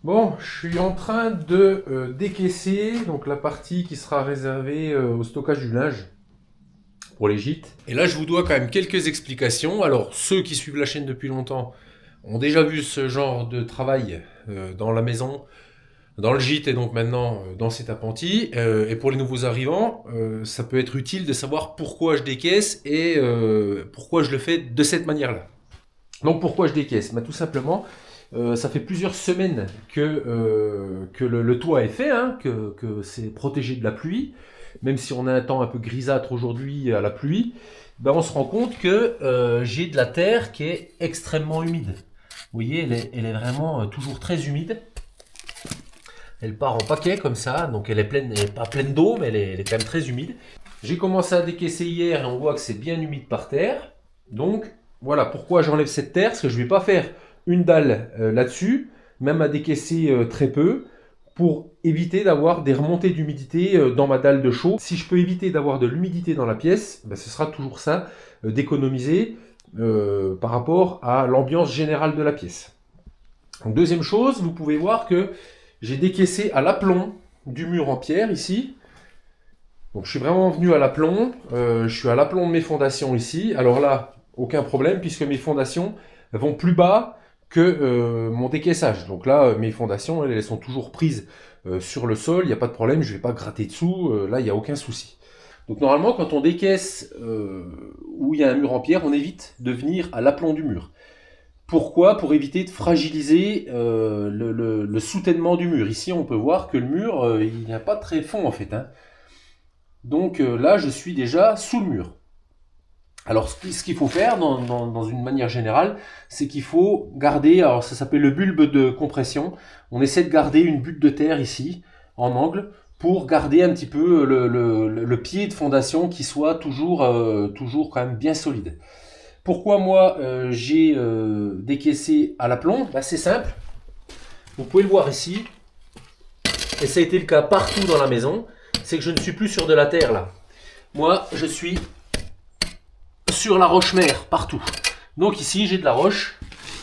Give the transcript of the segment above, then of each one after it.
Bon, je suis en train de décaisser donc la partie qui sera réservée au stockage du linge pour les gîtes. Et là, je vous dois quand même quelques explications. Alors, ceux qui suivent la chaîne depuis longtemps ont déjà vu ce genre de travail dans la maison, dans le gîte et donc maintenant dans cet appentis. Et pour les nouveaux arrivants, ça peut être utile de savoir pourquoi je décaisse et pourquoi je le fais de cette manière-là. Donc pourquoi je décaisse? Tout simplement, ça fait plusieurs semaines que le toit est fait, hein, que c'est protégé de la pluie. Même si on a un temps un peu grisâtre aujourd'hui à la pluie, on se rend compte que j'ai de la terre qui est extrêmement humide. Vous voyez, elle est vraiment toujours très humide. Elle part en paquet comme ça, donc elle est pas pleine d'eau, mais elle est quand même très humide. J'ai commencé à décaisser hier et on voit que c'est bien humide par terre. Donc voilà pourquoi j'enlève cette terre, parce que je ne vais pas faire une dalle là-dessus, même à décaisser très peu, pour éviter d'avoir des remontées d'humidité dans ma dalle de chaux. Si je peux éviter d'avoir de l'humidité dans la pièce, ce sera toujours ça, d'économiser par rapport à l'ambiance générale de la pièce. Donc, deuxième chose, vous pouvez voir que j'ai décaissé à l'aplomb du mur en pierre ici. Donc je suis vraiment venu à l'aplomb, je suis à l'aplomb de mes fondations ici. Alors là, aucun problème puisque mes fondations vont plus bas que mon décaissage. Donc là, mes fondations, elles sont toujours prises sur le sol, il n'y a pas de problème, je ne vais pas gratter dessous, là, il n'y a aucun souci. Donc normalement, quand on décaisse où il y a un mur en pierre, on évite de venir à l'aplomb du mur. Pourquoi? Pour éviter de fragiliser le soutènement du mur. Ici, on peut voir que le mur, il n'est pas très fond en fait, hein. Donc là, je suis déjà sous le mur. Alors, ce qu'il faut faire dans une manière générale, c'est qu'il faut garder, alors ça s'appelle le bulbe de compression. On essaie de garder une butte de terre ici, en angle, pour garder un petit peu le pied de fondation qui soit toujours quand même bien solide. Pourquoi moi j'ai décaissé à l'aplomb? C'est simple. Vous pouvez le voir ici, et ça a été le cas partout dans la maison, c'est que je ne suis plus sur de la terre là. Moi, je suis sur la roche-mère partout. Donc ici, j'ai de la roche.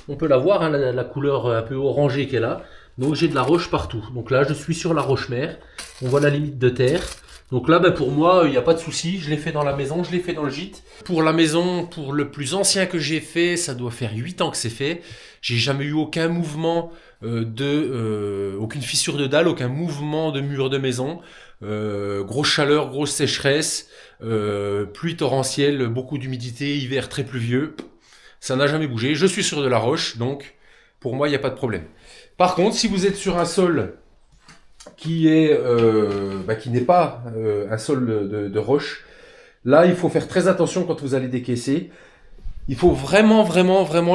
On peut la voir, hein, la couleur un peu orangée qu'elle a. Donc j'ai de la roche partout. Donc là, je suis sur la roche-mère. On voit la limite de terre. Donc là, pour moi, il n'y a pas de souci. Je l'ai fait dans la maison, je l'ai fait dans le gîte. Pour la maison, pour le plus ancien que j'ai fait, ça doit faire 8 ans que c'est fait. J'ai jamais eu aucun mouvement aucune fissure de dalle, aucun mouvement de mur de maison. Grosse chaleur, grosse sécheresse, pluie torrentielle, beaucoup d'humidité, hiver très pluvieux. Ça n'a jamais bougé. Je suis sur de la roche, donc pour moi, il n'y a pas de problème. Par contre, si vous êtes sur un sol qui n'est pas un sol de roche, là, il faut faire très attention quand vous allez décaisser. Il faut vraiment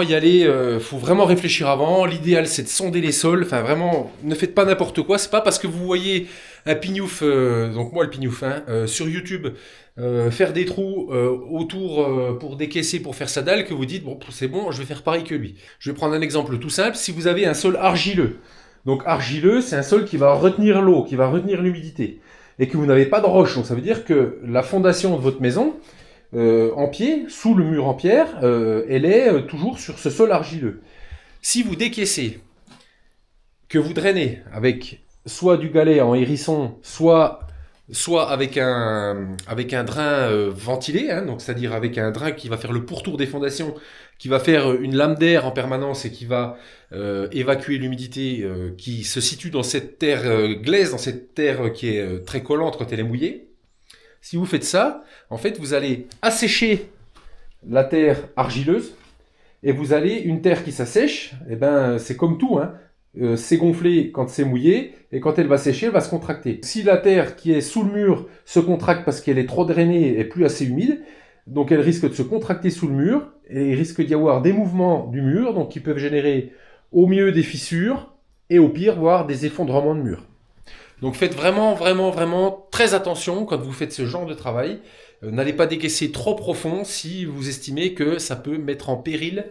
y aller. Faut vraiment réfléchir avant. L'idéal, c'est de sonder les sols. Enfin, vraiment, ne faites pas n'importe quoi. C'est pas parce que vous voyez un pignouf, donc moi le pignouf, hein, sur YouTube, faire des trous autour pour décaisser, pour faire sa dalle, que vous dites bon, c'est bon, je vais faire pareil que lui. Je vais prendre un exemple tout simple. Si vous avez un sol argileux, donc argileux, c'est un sol qui va retenir l'eau, qui va retenir l'humidité, et que vous n'avez pas de roche. Donc ça veut dire que la fondation de votre maison en pied, sous le mur en pierre, elle est toujours sur ce sol argileux. Si vous décaissez, que vous drainez avec soit du galet en hérisson, soit avec un drain ventilé, hein, donc c'est-à-dire avec un drain qui va faire le pourtour des fondations, qui va faire une lame d'air en permanence et qui va évacuer l'humidité qui se situe dans cette terre glaise, dans cette terre qui est très collante quand elle est mouillée. Si vous faites ça, en fait, vous allez assécher la terre argileuse et vous allez, une terre qui s'assèche, c'est comme tout, hein, c'est gonflé quand c'est mouillé et quand elle va sécher, elle va se contracter. Si la terre qui est sous le mur se contracte parce qu'elle est trop drainée et plus assez humide, donc elle risque de se contracter sous le mur et il risque d'y avoir des mouvements du mur, donc qui peuvent générer au mieux des fissures et au pire, voire des effondrements de mur. Donc faites vraiment très attention quand vous faites ce genre de travail. N'allez pas décaisser trop profond si vous estimez que ça peut mettre en péril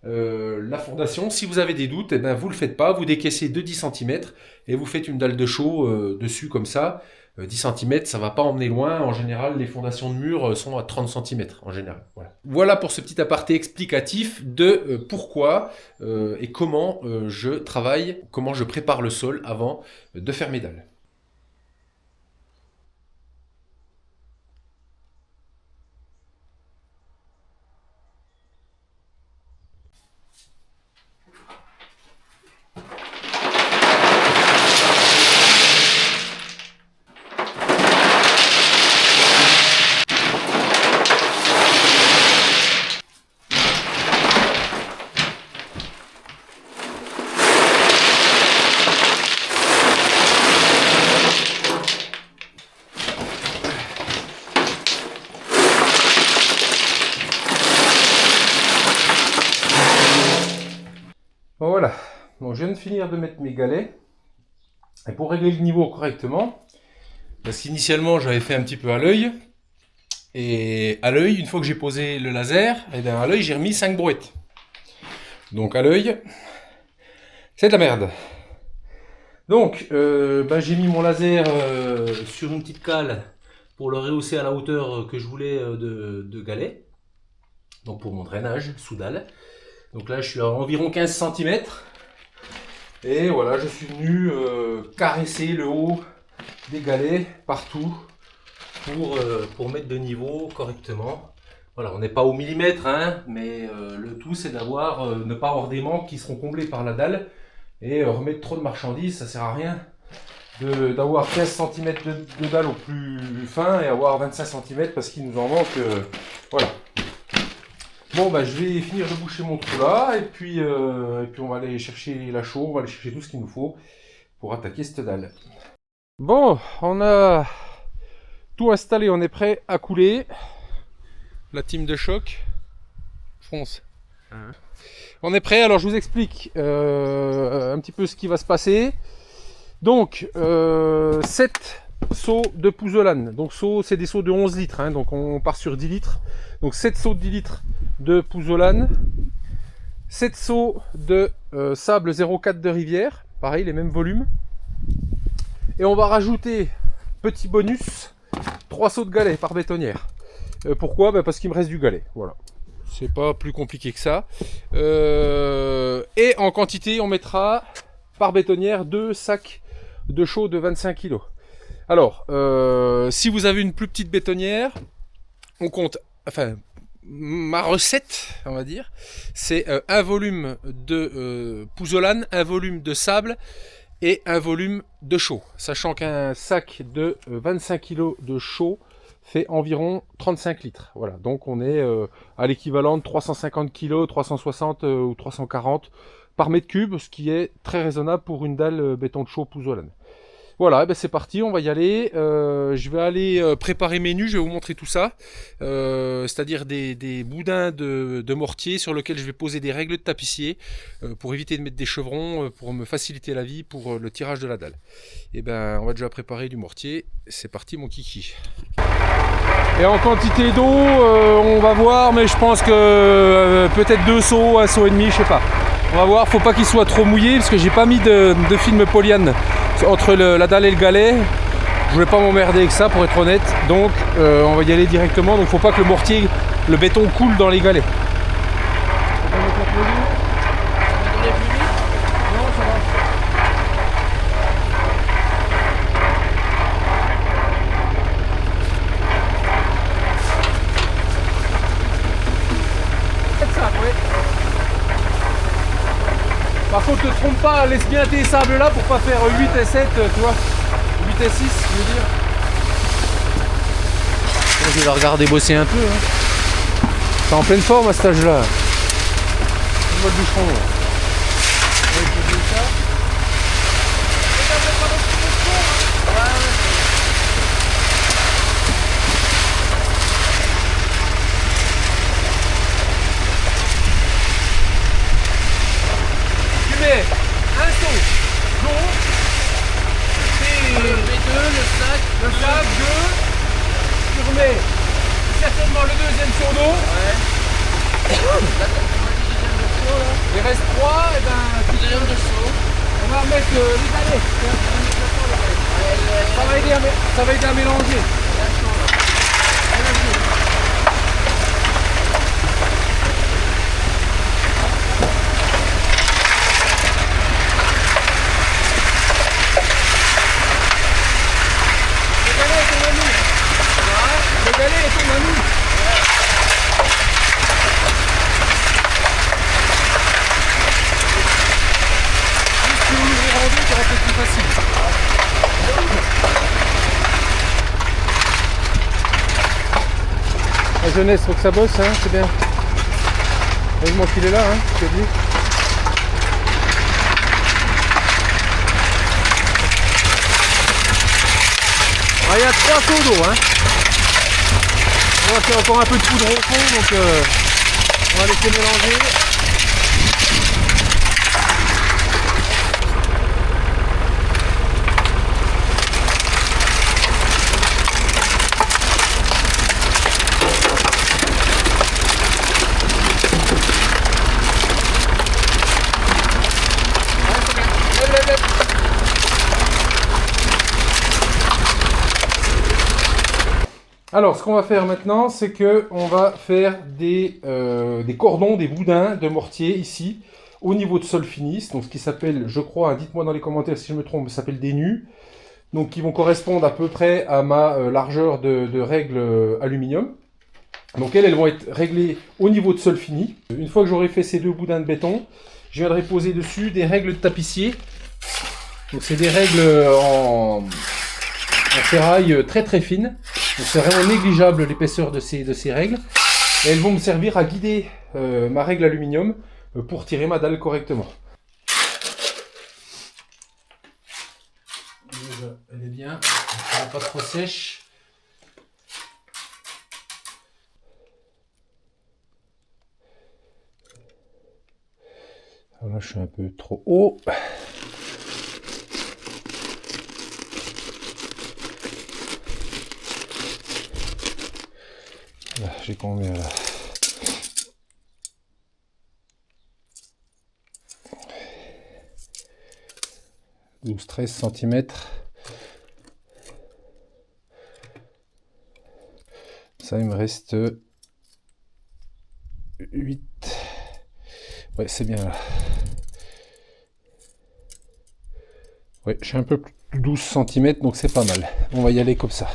la fondation. Si vous avez des doutes, eh ben, vous ne le faites pas, vous décaissez de 10 cm et vous faites une dalle de chaux dessus comme ça. 10 cm, ça ne va pas emmener loin. En général, les fondations de murs sont à 30 cm en général. Voilà pour ce petit aparté explicatif de pourquoi et comment je travaille, comment je prépare le sol avant de faire mes dalles. Voilà, bon, je viens de finir de mettre mes galets. Et pour régler le niveau correctement, parce qu'initialement j'avais fait un petit peu à l'œil, et à l'œil, une fois que j'ai posé le laser, et bien à l'œil j'ai remis 5 brouettes. Donc à l'œil, c'est de la merde. Donc j'ai mis mon laser sur une petite cale pour le rehausser à la hauteur que je voulais de galets. Donc pour mon drainage sous dalle. Donc là je suis à environ 15 cm. Et voilà, je suis venu caresser le haut des galets partout pour mettre de niveau correctement. Voilà, on n'est pas au millimètre, hein, mais le tout c'est d'avoir ne pas avoir des manques qui seront comblés par la dalle et remettre trop de marchandises, ça sert à rien d'avoir 15 cm de dalle au plus fin et avoir 25 cm parce qu'il nous en manque. Voilà. Bon, je vais finir de boucher mon trou là, et puis on va aller chercher la chaux, on va aller chercher tout ce qu'il nous faut pour attaquer cette dalle. Bon, on a tout installé, on est prêt à couler. La team de choc, fonce. On est prêt, alors je vous explique un petit peu ce qui va se passer. Donc, 7 seaux de pouzzolane. Donc, seaux, c'est des seaux de 11 litres, hein, donc on part sur 10 litres. Donc 7 seaux de 10 litres de pouzzolane, 7 seaux de sable 0,4 de rivière, pareil, les mêmes volumes. Et on va rajouter, petit bonus, 3 seaux de galets par bétonnière. Pourquoi ? Parce qu'il me reste du galet, voilà. C'est pas plus compliqué que ça. Et en quantité, on mettra par bétonnière 2 sacs de chaux de 25 kg. Alors, si vous avez une plus petite bétonnière, on compte, enfin, ma recette, on va dire, c'est un volume de pouzzolane, un volume de sable et un volume de chaux. Sachant qu'un sac de 25 kg de chaux fait environ 35 litres. Voilà, donc on est à l'équivalent de 350 kg, 360 ou 340 par mètre cube, ce qui est très raisonnable pour une dalle béton de chaux pouzzolane. Voilà, c'est parti, on va y aller. Je vais aller préparer mes nus, je vais vous montrer tout ça. C'est-à-dire des boudins de mortier sur lesquels je vais poser des règles de tapissier pour éviter de mettre des chevrons, pour me faciliter la vie pour le tirage de la dalle. Et on va déjà préparer du mortier. C'est parti mon kiki. Et en quantité d'eau, on va voir, mais je pense que peut-être 2 seaux, 1 seau et demi, je sais pas. On va voir, faut pas qu'il soit trop mouillé parce que j'ai pas mis de film polyane entre la dalle et le galet. Je voulais pas m'emmerder avec ça pour être honnête, donc on va y aller directement. Donc faut pas que le mortier, le béton coule dans les galets. Par contre, te trompe pas, laisse bien tes sables là pour pas faire 8 et 7, tu vois. 8 et 6, je veux dire. Bon, je vais la regarder bosser un peu. Hein. T'es en pleine forme à cet âge-là. Je vois le bûcheron. Là. Tu mets un seau d'eau, le sac, tu remets certainement le deuxième seau d'eau. Ouais. Il reste 3, et ben on va remettre les galets. Ça va aider à mélanger. Le galet est ton ami. Si vous l'ouvrez en deux, ça va être plus facile. La jeunesse, faut que ça bosse, hein, c'est bien. Heureusement qu'il est là, hein, je te dis. Ah, il y a 3 seaux d'eau, hein. On va faire encore un peu de poudre au fond, donc on va laisser mélanger. Alors, ce qu'on va faire maintenant, c'est que on va faire des cordons, des boudins de mortier ici, au niveau de sol finis, donc ce qui s'appelle, je crois, hein, dites-moi dans les commentaires si je me trompe, ça s'appelle des nus, donc qui vont correspondre à peu près à ma largeur de règle aluminium. Donc elles vont être réglées au niveau de sol fini. Une fois que j'aurai fait ces deux boudins de béton, je viendrai poser dessus des règles de tapissier. Donc c'est des règles en ferraille très très fines. Donc c'est vraiment négligeable l'épaisseur de ces règles. Et elles vont me servir à guider ma règle aluminium pour tirer ma dalle correctement. Déjà, elle est bien, elle n'est pas trop sèche. Alors là je suis un peu trop haut. J'ai combien là? 12-13 cm. Ça, il me reste 8. Ouais, c'est bien là. Ouais, je suis un peu plus de 12 cm, donc c'est pas mal. On va y aller comme ça.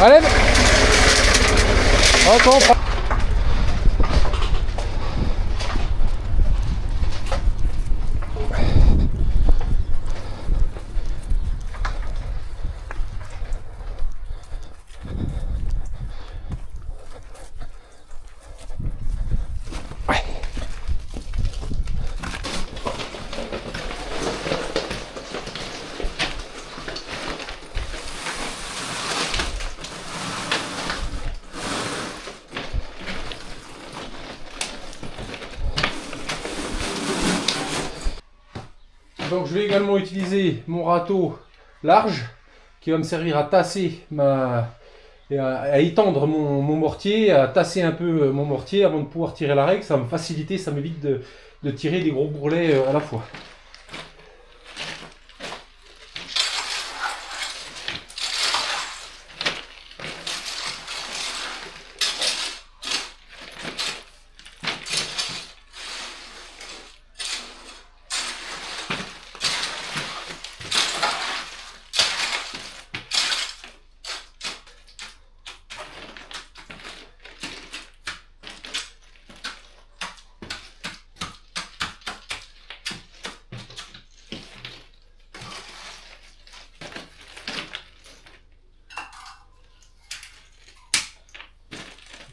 Allez, attends. Donc je vais également utiliser mon râteau large qui va me servir à tasser à étendre mon mortier, à tasser un peu mon mortier avant de pouvoir tirer la règle. Ça va me faciliter, ça m'évite de tirer des gros bourrelets à la fois.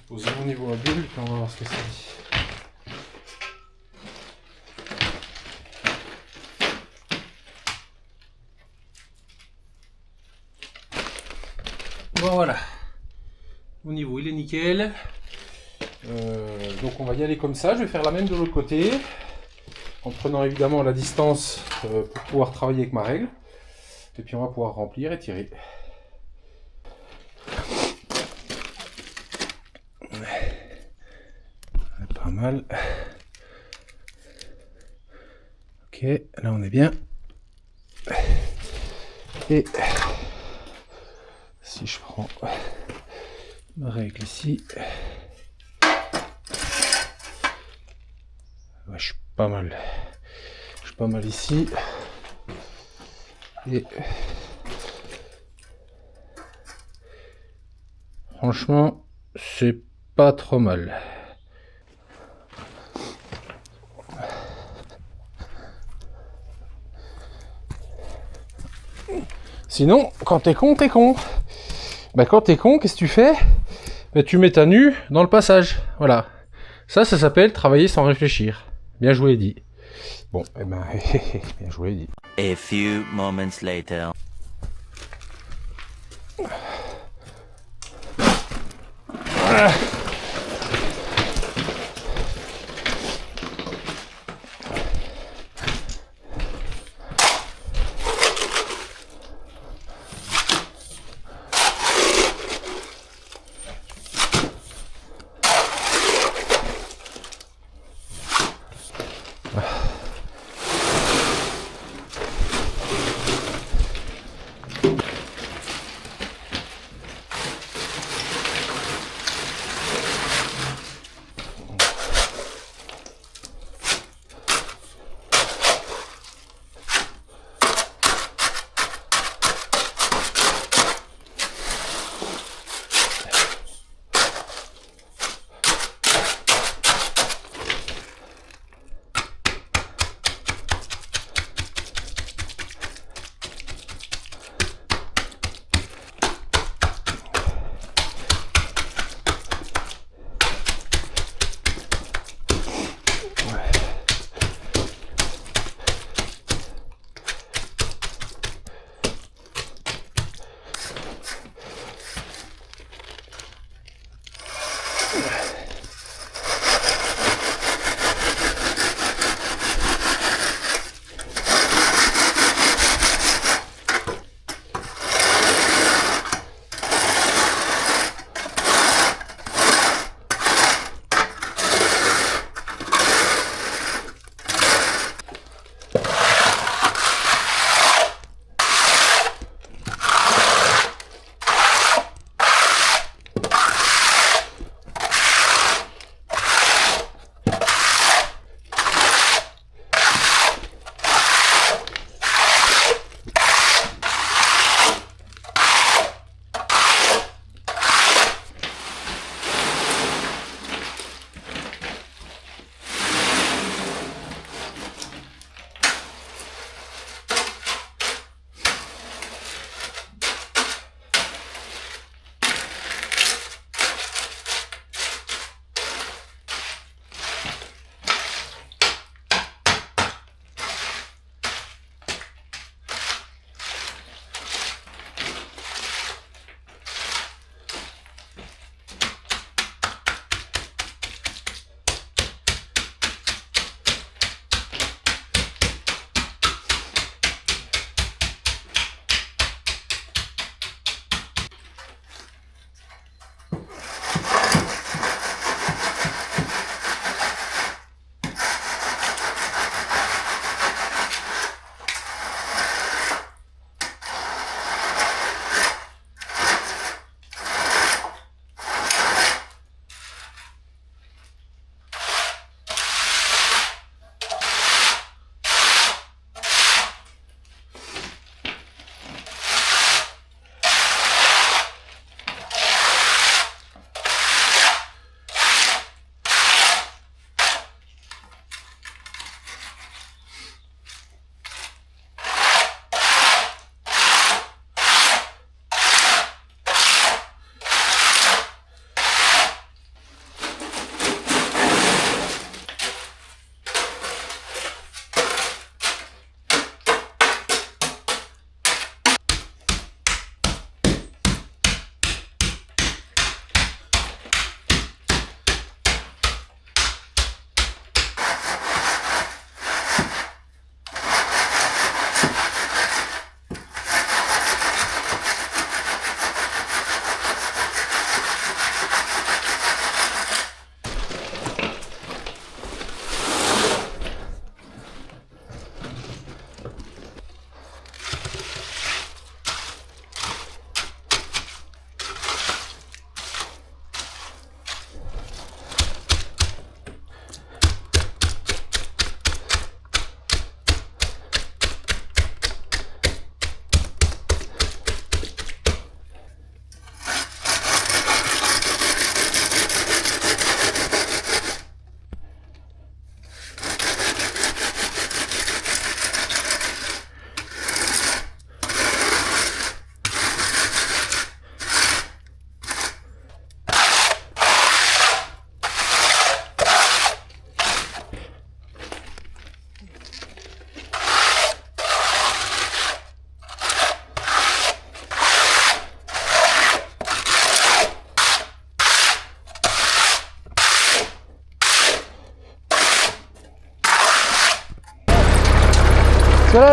poser mon niveau à bulle, puis on va voir ce que ça dit. Bon voilà, au niveau il est nickel. Donc on va y aller comme ça, je vais faire la même de l'autre côté, en prenant évidemment la distance pour pouvoir travailler avec ma règle. Et puis on va pouvoir remplir et tirer. Pas mal. Ok, là on est bien. Et si je prends ma règle ici, ouais, je suis pas mal. Je suis pas mal ici. Et franchement, c'est pas trop mal. Sinon, quand t'es con, t'es con. Bah, quand t'es con, qu'est-ce que tu fais? Bah, tu mets ta nu dans le passage. Voilà. Ça s'appelle travailler sans réfléchir. Bien joué, Eddy. Bon, eh ben, bien joué, Eddy. A few moments later. Ah.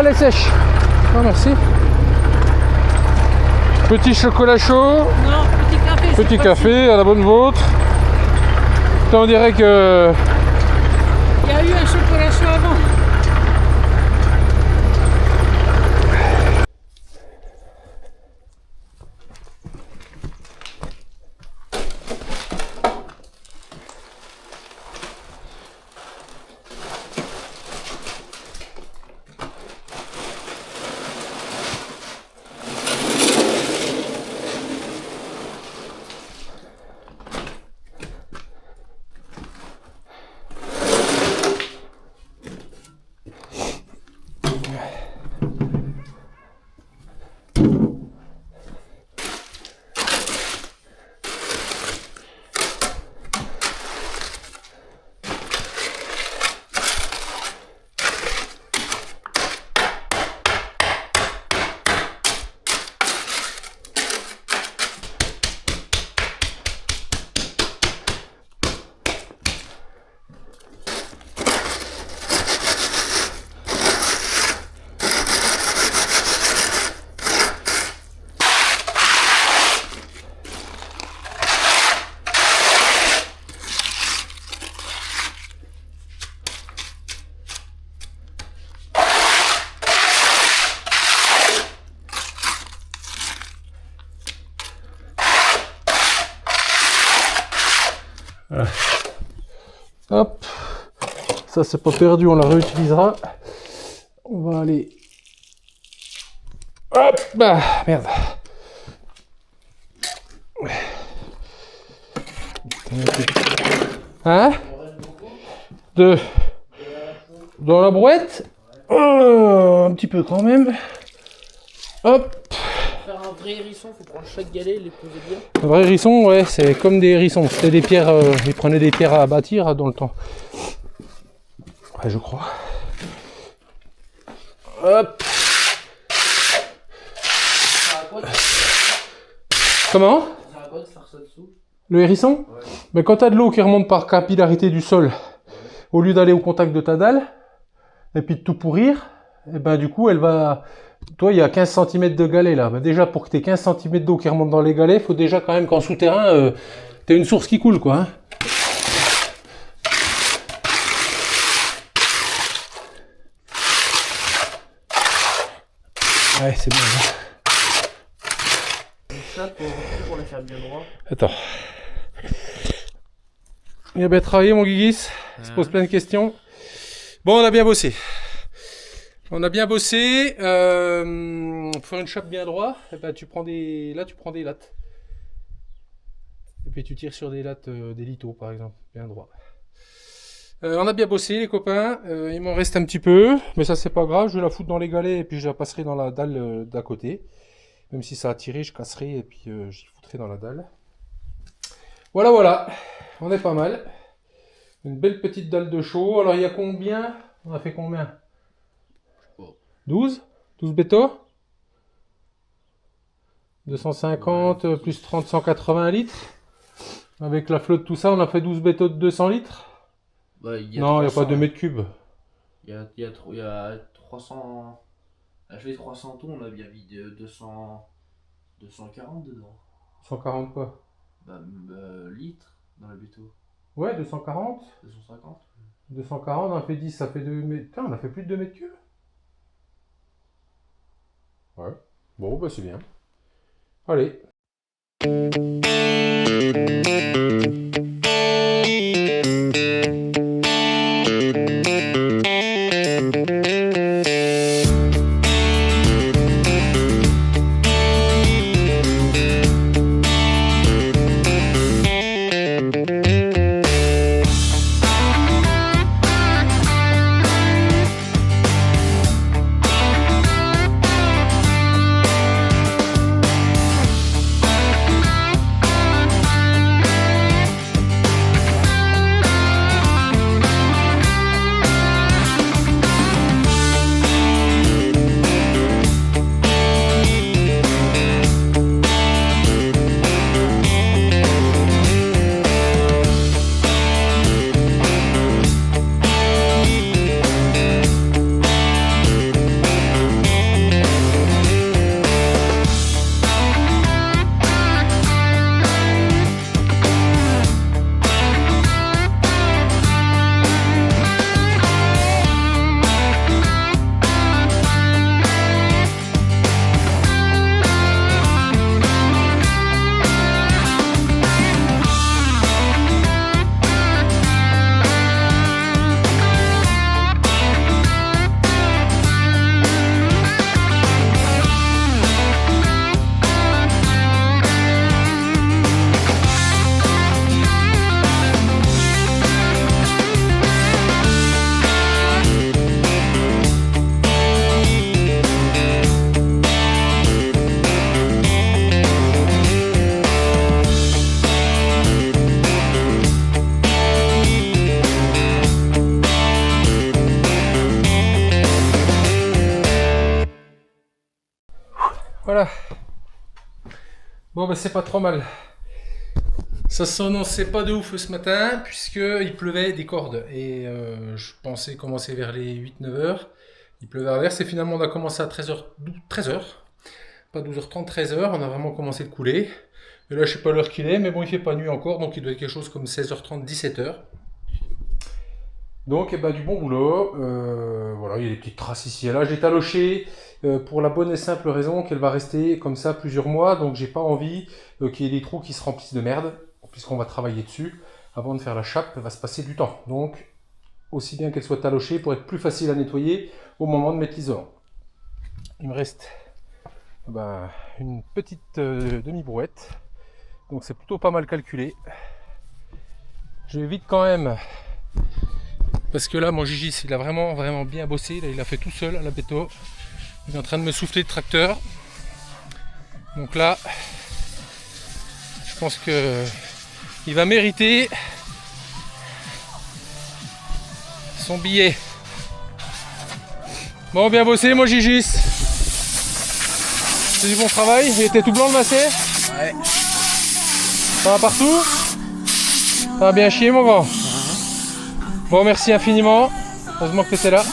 elle est sèche. Ah, merci. Petit chocolat chaud. Non, petit café. Petit café à la bonne vôtre. Putain, on dirait que... Il y a eu un chocolat chaud avant. Hop, ça c'est pas perdu, on la réutilisera. On va aller... Hop, bah, merde. Hein? Dans la brouette? Un petit peu quand même. Hop. Faire un vrai hérisson, faut prendre chaque galet et les poser bien. Un vrai hérisson, ouais, c'est comme des hérissons. C'était des pierres, ils prenaient des pierres à bâtir dans le temps. Ouais, je crois. Hop. Comment? Ça sert à quoi de faire ça dessous? Le hérisson? Ouais. Ben, quand tu as de l'eau qui remonte par capillarité du sol, au lieu d'aller au contact de ta dalle, et puis de tout pourrir, et ben du coup elle va... Toi il y a 15 cm de galets là. Ben, déjà pour que tu aies 15 cm d'eau qui remonte dans les galets, il faut déjà quand même qu'en souterrain, tu aies une source qui coule quoi. Hein. Ouais, c'est bien. Ça pour les faire bien droit. Attends. Il a bien travaillé mon Guiguis, il se pose plein de questions. Bon, on a bien bossé. On a bien bossé. Pour faire une chape bien droit, eh ben, tu prends des lattes. Et puis tu tires sur des lattes, des lithots par exemple, bien droit. On a bien bossé les copains, il m'en reste un petit peu, mais ça c'est pas grave, je vais la foutre dans les galets et puis je la passerai dans la dalle d'à côté. Même si ça a tiré, je casserai et puis j'y foutrai dans la dalle. Voilà, voilà, on est pas mal. Une belle petite dalle de chaux. Alors il y a combien? On a fait combien? 12? 12 bétos? 250 plus 30, 180 litres. Avec la flotte, tout ça, on a fait 12 bétos de 200 litres. Bah, Non, il n'y a pas de mètres cubes. Il y a 300... À fait 300 tours, on a bien mis 240 dedans. 140 quoi? Litres dans la béto. Ouais, 240. 250. 240, on a fait 10, ça fait 2 mètres. Putain, on a fait plus de 2 mètres cubes. Ouais. Bon, bah c'est bien. Allez. Voilà. Bon bah c'est pas trop mal. Ça s'annonçait pas de ouf ce matin puisqu'il pleuvait des cordes et je pensais commencer vers les 8-9 heures. Il pleuvait à verse et finalement on a commencé à 13h, pas 12h30, 13h, on a vraiment commencé de couler. Et là je sais pas l'heure qu'il est mais bon il fait pas nuit encore donc il doit être quelque chose comme 16h30, 17h. Donc du bon boulot, voilà il y a des petites traces ici et là, j'ai taloché pour la bonne et simple raison qu'elle va rester comme ça plusieurs mois, donc j'ai pas envie qu'il y ait des trous qui se remplissent de merde, puisqu'on va travailler dessus. Avant de faire la chape, il va se passer du temps, donc aussi bien qu'elle soit talochée pour être plus facile à nettoyer au moment de mettre l'isolant. Il me reste une petite demi-brouette, donc c'est plutôt pas mal calculé. Je vais vite quand même, parce que là mon Gigis il a vraiment bien bossé, là, il a fait tout seul à la béto. Il est en train de me souffler le tracteur. Donc là, je pense que il va mériter son billet. Bon, bien bossé, mon Gigis. C'est du bon travail. Il était tout blanc le macet. Ouais. Ça va partout. Ça va bien chier, mon grand. Bon, merci infiniment. Heureusement que tu étais là.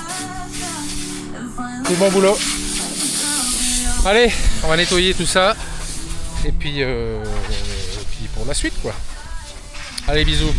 C'est bon boulot. Allez, on va nettoyer tout ça. Et puis pour la suite, quoi. Allez, bisous.